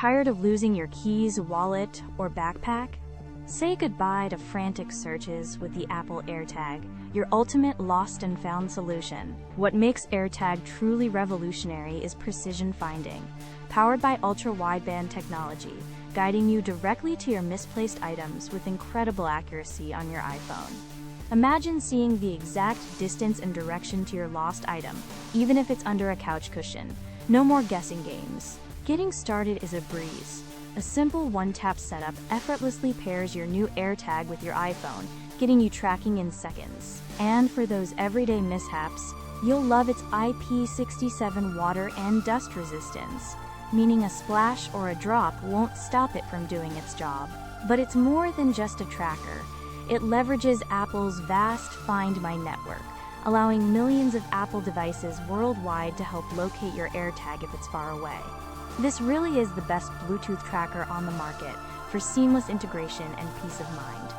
Tired of losing your keys, wallet, or backpack? Say goodbye to frantic searches with the Apple AirTag, your ultimate lost and found solution. What makes AirTag truly revolutionary is precision finding, powered by ultra-wideband technology, guiding you directly to your misplaced items with incredible accuracy on your iPhone. Imagine seeing the exact distance and direction to your lost item, even if it's under a couch cushion. No more guessing games. Getting started is a breeze. A simple one-tap setup effortlessly pairs your new AirTag with your iPhone, getting you tracking in seconds. And for those everyday mishaps, you'll love its IP67 water and dust resistance, meaning a splash or a drop won't stop it from doing its job. But it's more than just a tracker. It leverages Apple's vast Find My network, allowing millions of Apple devices worldwide to help locate your AirTag if it's far away. This really is the best Bluetooth tracker on the market for seamless integration and peace of mind.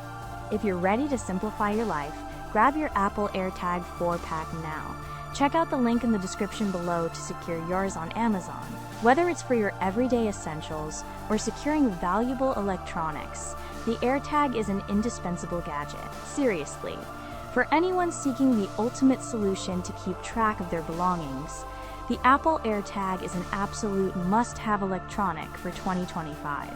If you're ready to simplify your life, grab your Apple AirTag 4-pack now. Check out the link in the description below to secure yours on Amazon. Whether it's for your everyday essentials or securing valuable electronics, the AirTag is an indispensable gadget. Seriously. For anyone seeking the ultimate solution to keep track of their belongings, the Apple AirTag is an absolute must-have electronic for 2025.